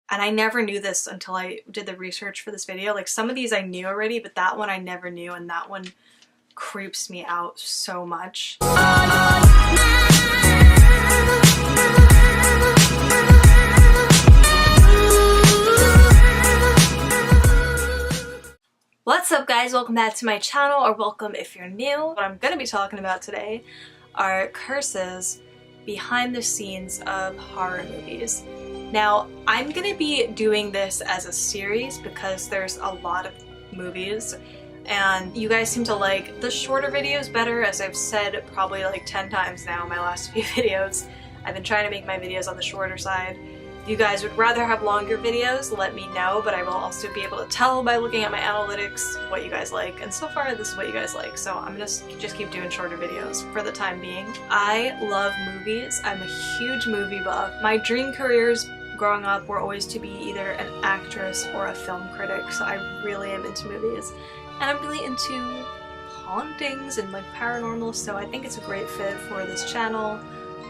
And I never knew this until I did the research for this video. Like, some of these I knew already, but that one I never knew, and that one creeps me out so much. What's up, guys? Welcome back to my channel, or welcome if you're new. What I'm going to be talking about today are curses behind the scenes of horror movies. Now, I'm going to be doing this as a series because there's a lot of movies, and you guys seem to like the shorter videos better, as I've said probably like 10 times now in my last few videos. I've been trying to make my videos on the shorter side. If you guys would rather have longer videos, let me know, but I will also be able to tell by looking at my analytics what you guys like, and so far this is what you guys like, so I'm gonna just keep doing shorter videos for the time being. I love movies. I'm a huge movie buff. My dream careers growing up were always to be either an actress or a film critic, so I really am into movies. And I'm really into hauntings and like paranormal, so I think it's a great fit for this channel.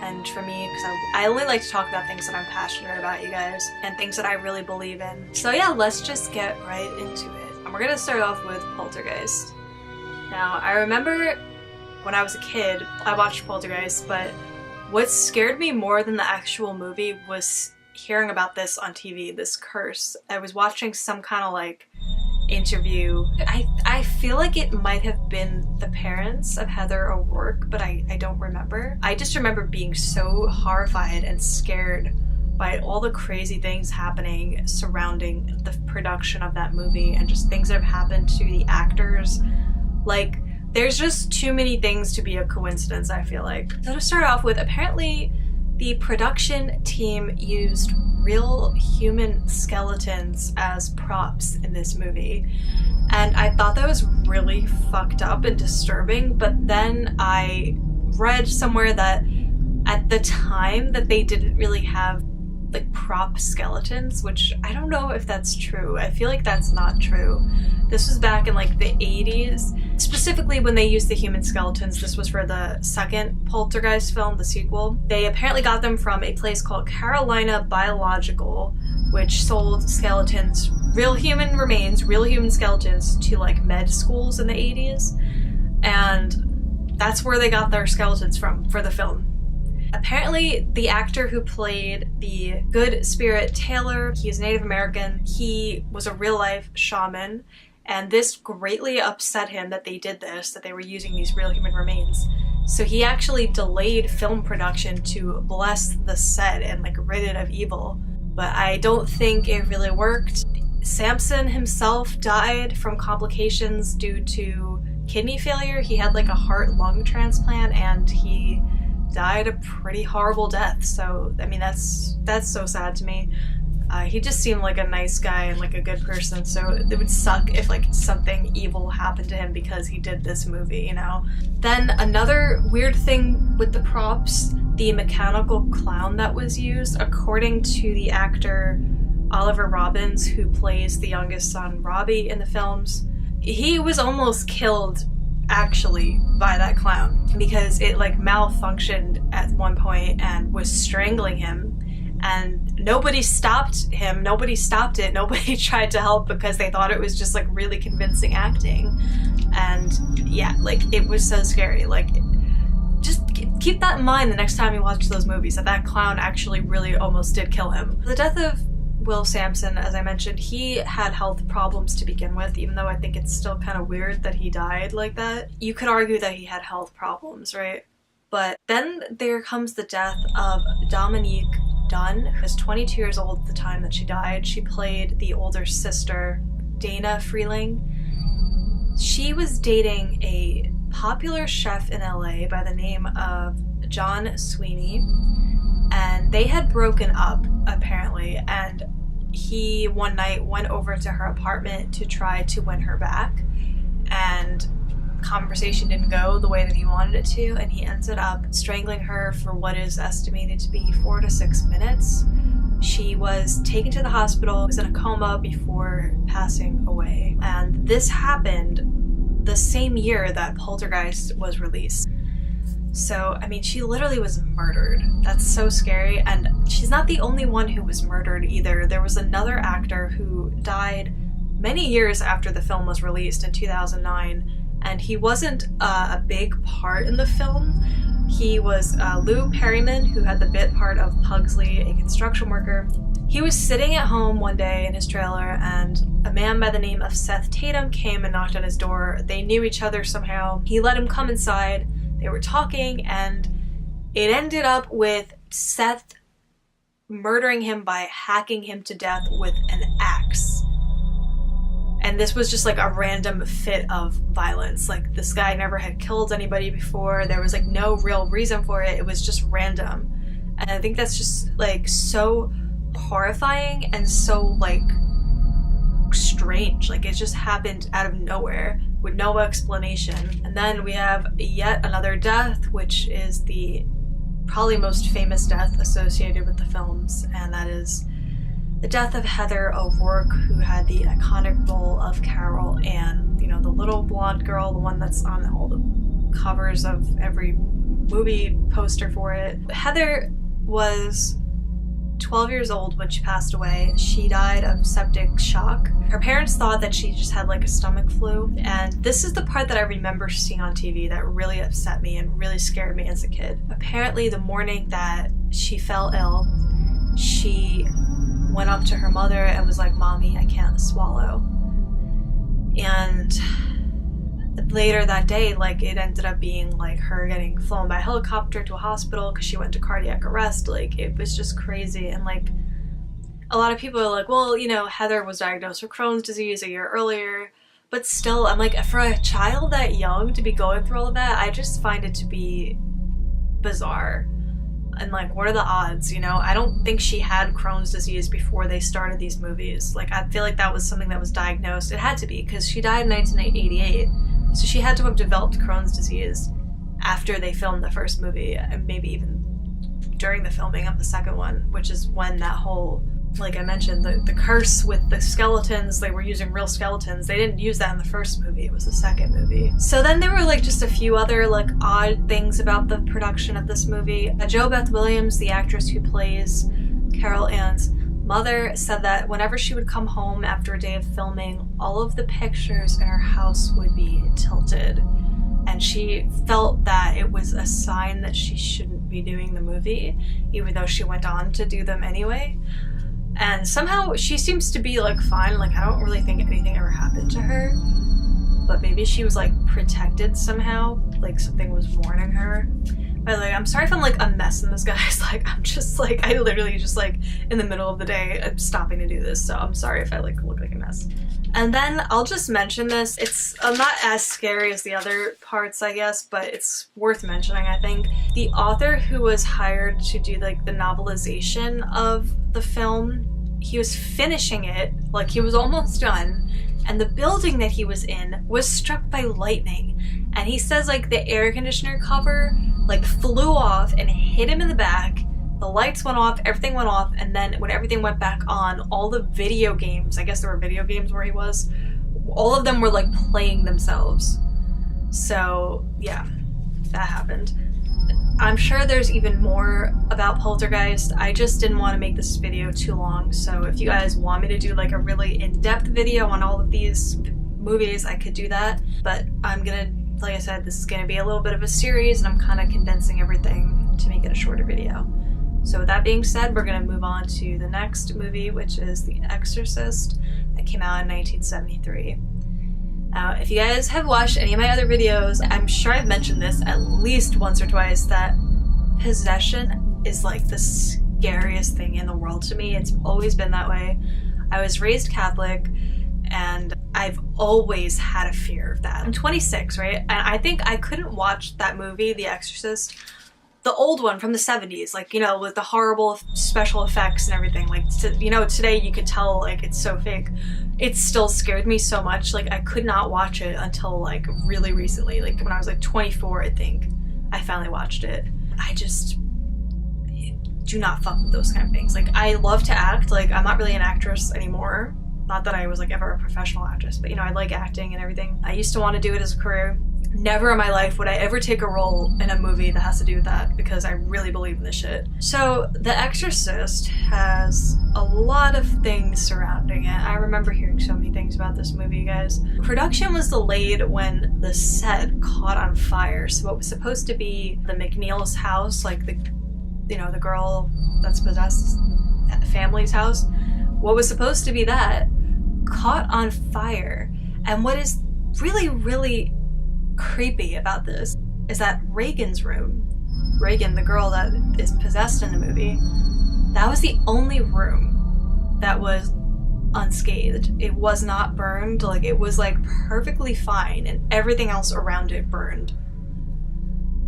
And for me, because I only like to talk about things that I'm passionate about, you guys, and things that I really believe in. So yeah, let's just get right into it. And we're gonna start off with Poltergeist. Now, I remember when I was a kid, I watched Poltergeist, but what scared me more than the actual movie was hearing about this on TV, this curse. I was watching some kind of like interview. I feel like it might have been the parents of Heather O'Rourke, but I don't remember. I just remember being so horrified and scared by all the crazy things happening surrounding the production of that movie, and just things that have happened to the actors. Like, there's just too many things to be a coincidence, I feel like. So to start off with, apparently the production team used real human skeletons as props in this movie, and I thought that was really fucked up and disturbing. But then I read somewhere that at the time that they didn't really have like prop skeletons, which I don't know if that's true. I feel like that's not true. This was back in like the 80s. Specifically when they used the human skeletons, this was for the second Poltergeist film, the sequel. They apparently got them from a place called Carolina Biological, which sold skeletons, real human remains, real human skeletons, to like med schools in the 80s. And that's where they got their skeletons from for the film. Apparently, the actor who played the good spirit Taylor, he's Native American, he was a real-life shaman, and this greatly upset him that they did this, that they were using these real human remains. So he actually delayed film production to bless the set and like rid it of evil. But I don't think it really worked. Samson himself died from complications due to kidney failure. He had like a heart-lung transplant, and he died a pretty horrible death. So I mean, that's so sad to me. He just seemed like a nice guy and like a good person, so it would suck if like something evil happened to him because he did this movie, you know? Then another weird thing with the props, the mechanical clown that was used, according to the actor Oliver Robbins, who plays the youngest son Robbie in the films, he was almost killed actually by that clown because it like malfunctioned at one point and was strangling him, and nobody stopped him, nobody stopped it, nobody tried to help because they thought it was just like really convincing acting. And yeah, like it was so scary. Like, just keep that in mind the next time you watch those movies, that clown actually really almost did kill him. The death of Will Sampson, as I mentioned, he had health problems to begin with, even though I think it's still kind of weird that he died like that. You could argue that he had health problems, right? But then there comes the death of Dominique Dunn, who was 22 years old at the time that she died. She played the older sister, Dana Freeling. She was dating a popular chef in LA by the name of John Sweeney, and they had broken up apparently, and he one night went over to her apartment to try to win her back, and conversation didn't go the way that he wanted it to, and he ended up strangling her for what is estimated to be 4 to 6 minutes. She was taken to the hospital, was in a coma before passing away, and this happened the same year that Poltergeist was released. So, I mean, she literally was murdered. That's so scary. And she's not the only one who was murdered either. There was another actor who died many years after the film was released in 2009, and he wasn't a big part in the film. He was Lou Perryman, who had the bit part of Pugsley, a construction worker. He was sitting at home one day in his trailer, and a man by the name of Seth Tatum came and knocked on his door. They knew each other somehow. He let him come inside. They were talking, and it ended up with Seth murdering him by hacking him to death with an axe. And this was just like a random fit of violence. Like, this guy never had killed anybody before. There was like no real reason for it. It was just random. And I think that's just like so horrifying and so like strange. Like, it just happened out of nowhere with no explanation. And then we have yet another death, which is the probably most famous death associated with the films, and that is the death of Heather O'Rourke, who had the iconic role of Carol Ann, you know, the little blonde girl, the one that's on all the covers of every movie poster for it. Heather was 12 years old when she passed away. She died of septic shock. Her parents thought that she just had like a stomach flu, and this is the part that I remember seeing on TV that really upset me and really scared me as a kid. Apparently the morning that she fell ill, she went up to her mother and was like, "Mommy, I can't swallow." And later that day, like, it ended up being like her getting flown by helicopter to a hospital because she went to cardiac arrest. Like, it was just crazy. And like, a lot of people are like, well, you know, Heather was diagnosed with Crohn's disease a year earlier, but still, I'm like, for a child that young to be going through all of that, I just find it to be bizarre. And like, what are the odds, you know? I don't think she had Crohn's disease before they started these movies. Like, I feel like that was something that was diagnosed. It had to be, because she died in 1988. So she had to have developed Crohn's disease after they filmed the first movie, and maybe even during the filming of the second one, which is when that whole, like I mentioned, the curse with the skeletons, they were using real skeletons. They didn't use that in the first movie, it was the second movie. So then there were like just a few other like odd things about the production of this movie. Jo Beth Williams, the actress who plays Carol Ann's mother, said that whenever she would come home after a day of filming, all of the pictures in her house would be tilted. And she felt that it was a sign that she shouldn't be doing the movie, even though she went on to do them anyway. And somehow she seems to be like fine. Like, I don't really think anything ever happened to her, but maybe she was like protected somehow, like something was warning her. But like, I'm sorry if I'm like a mess in this, guys. Like, I'm just like, I literally just like in the middle of the day I'm stopping to do this, so I'm sorry if I like look like a mess. And then I'll just mention this. It's not as scary as the other parts, I guess, but it's worth mentioning, I think. The author who was hired to do like the novelization of the film, he was finishing it, like he was almost done, and the building that he was in was struck by lightning. And he says like the air conditioner cover like flew off and hit him in the back. The lights went off, everything went off, and then when everything went back on, all the video games, I guess there were video games where he was, all of them were like playing themselves. So yeah, that happened. I'm sure there's even more about Poltergeist. I just didn't want to make this video too long, so if you guys want me to do like a really in-depth video on all of these movies, I could do that. But I'm gonna, like I said, this is gonna be a little bit of a series, and I'm kind of condensing everything to make it a shorter video. So with that being said, we're gonna move on to the next movie, which is The Exorcist, that came out in 1973. If you guys have watched any of my other videos, I'm sure I've mentioned this at least once or twice, that possession is like the scariest thing in the world to me. It's always been that way. I was raised Catholic, and I've always had a fear of that. I'm 26, right? And I think I couldn't watch that movie, The Exorcist, the old one from the 70s, like, you know, with the horrible special effects and everything. Like, you know, today you could tell, like, it's so fake. It still scared me so much. Like, I could not watch it until, like, really recently. Like, when I was, like, 24, I think, I finally watched it. I just do not fuck with those kind of things. Like, I love to act. Like, I'm not really an actress anymore. Not that I was, like, ever a professional actress, but, you know, I like acting and everything. I used to want to do it as a career. Never in my life would I ever take a role in a movie that has to do with that, because I really believe in this shit. So The Exorcist has a lot of things surrounding it. I remember hearing so many things about this movie, you guys. Production was delayed when the set caught on fire. So what was supposed to be the McNeil's house, like the girl that's possessed family's house, what was supposed to be that caught on fire. And what is really, really creepy about this is that Reagan's room, Reagan, the girl that is possessed in the movie, that was the only room that was unscathed. It was not burned. Like, it was like perfectly fine, and everything else around it burned.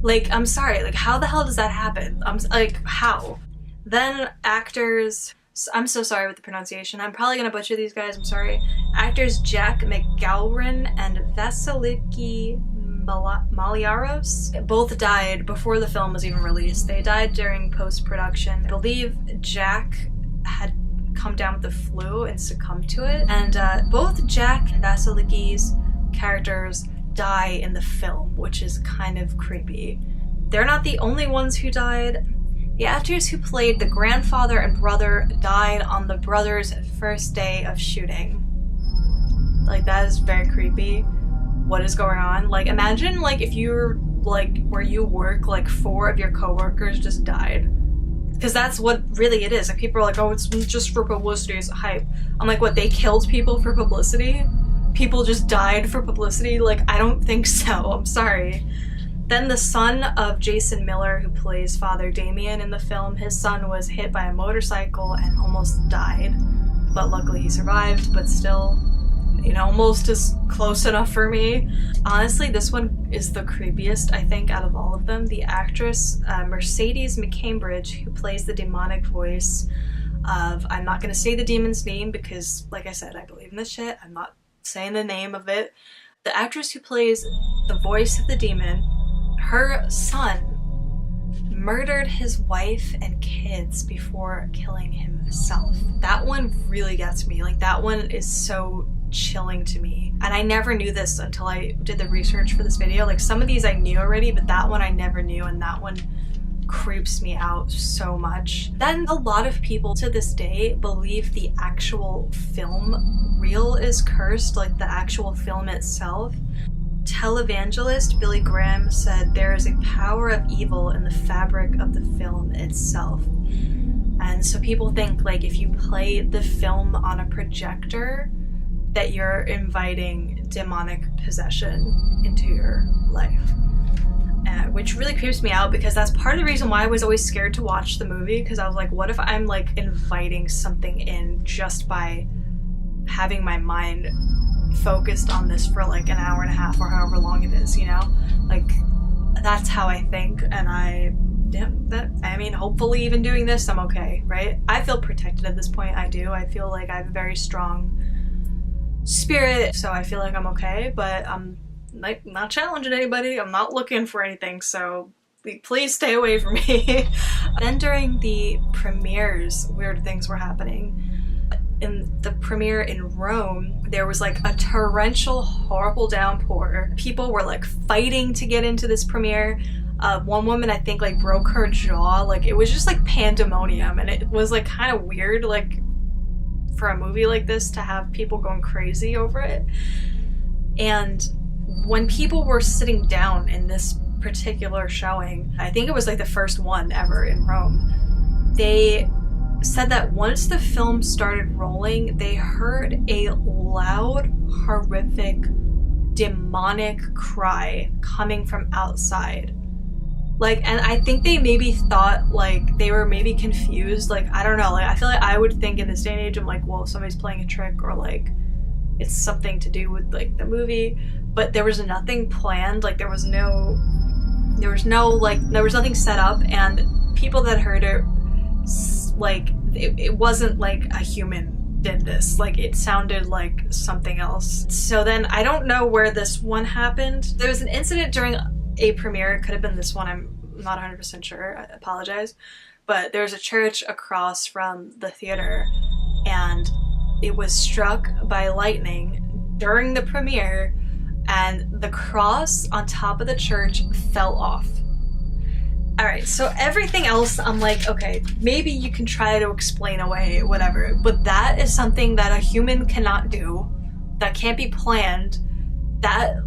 Like, I'm sorry, like, how the hell does that happen? I'm like, how? Then actors, I'm so sorry with the pronunciation. I'm probably gonna butcher these guys, I'm sorry. Actors Jack McGowran and Vasiliki Maliaros both died before the film was even released. They died during post-production. I believe Jack had come down with the flu and succumbed to it. And both Jack and Vasiliki's characters die in the film, which is kind of creepy. They're not the only ones who died. The actors who played the grandfather and brother died on the brothers' first day of shooting. Like, that is very creepy. What is going on? Like, imagine, like, if you're, like, where you work, like, 4 of your coworkers just died. Because that's what really it is. Like, people are like, oh, it's just for publicity, it's hype. I'm like, what, they killed people for publicity? People just died for publicity? Like, I don't think so. I'm sorry. Then the son of Jason Miller, who plays Father Damien in the film, his son was hit by a motorcycle and almost died. But luckily he survived, but still, you know, almost as close enough for me. Honestly, this one is the creepiest, I think, out of all of them. The actress Mercedes McCambridge, who plays the demonic voice of, I'm not going to say the demon's name because, like I said, I believe in this shit. I'm not saying the name of it. The actress who plays the voice of the demon, her son murdered his wife and kids before killing himself. That one really gets me. Like, that one is so chilling to me. And I never knew this until I did the research for this video. Like, some of these I knew already, but that one I never knew, and that one creeps me out so much. Then a lot of people to this day believe the actual film reel is cursed, like the actual film itself. Televangelist Billy Graham said there is a power of evil in the fabric of the film itself. And so people think, like, if you play the film on a projector, that you're inviting demonic possession into your life. Which really creeps me out, because that's part of the reason why I was always scared to watch the movie, because I was like, what if I'm, like, inviting something in just by having my mind focused on this for like an hour and a half or however long it is, you know? Like, that's how I think, and I mean, hopefully even doing this, I'm okay, right? I feel protected at this point, I do. I feel like I have a very strong spirit, so I feel like I'm okay, but I'm like not challenging anybody, I'm not looking for anything, so please stay away from me. Then during the premieres, weird things were happening. In the premiere in Rome, there was like a torrential, horrible downpour. People were like fighting to get into this premiere. One woman, I think, like broke her jaw. Like, it was just like pandemonium, and it was like kind of weird, like, for a movie like this to have people going crazy over it. And when people were sitting down in this particular showing, I think it was like the first one ever in Rome, they said that once the film started rolling, they heard a loud, horrific, demonic cry coming from outside. Like, and I think they maybe thought, like, they were maybe confused, like, I don't know, like, I feel like I would think in this day and age, I'm like, well, somebody's playing a trick, or like, it's something to do with like the movie, but there was nothing planned, like, there was nothing set up, and people that heard it, like, it wasn't like a human did this, like, it sounded like something else. So then I don't know where this one happened. There was an incident during a premiere, it could have been this one, I'm not 100% sure, I apologize, but there's a church across from the theater, and it was struck by lightning during the premiere, and the cross on top of the church fell off. Alright, so everything else I'm like, okay, maybe you can try to explain away, whatever, but that is something that a human cannot do, that can't be planned. That,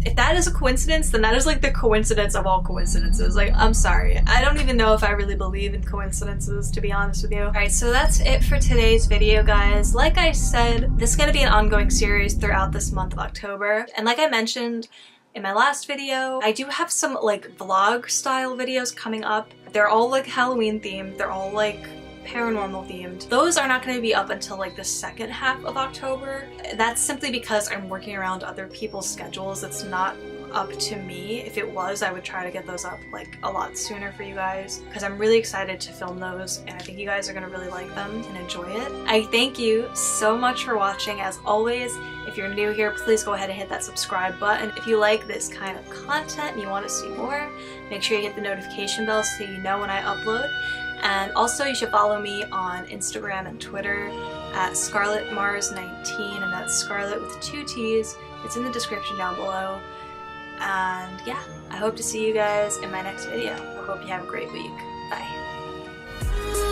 if that is a coincidence, then that is like the coincidence of all coincidences. Like, I'm sorry. I don't even know if I really believe in coincidences, to be honest with you. Alright, so that's it for today's video, guys. Like I said, this is gonna be an ongoing series throughout this month of October. And like I mentioned in my last video, I do have some like vlog style videos coming up. They're all like Halloween themed. They're all like paranormal themed. Those are not going to be up until like the second half of October. That's simply because I'm working around other people's schedules. It's not up to me. If it was, I would try to get those up like a lot sooner for you guys, because I'm really excited to film those and I think you guys are going to really like them and enjoy it. I thank you so much for watching. As always, if you're new here, please go ahead and hit that subscribe button. If you like this kind of content and you want to see more, make sure you hit the notification bell so you know when I upload. And also you should follow me on Instagram and Twitter at ScarlettMars19, and that's Scarlett with 2 T's. It's in the description down below. And yeah, I hope to see you guys in my next video. I hope you have a great week. Bye.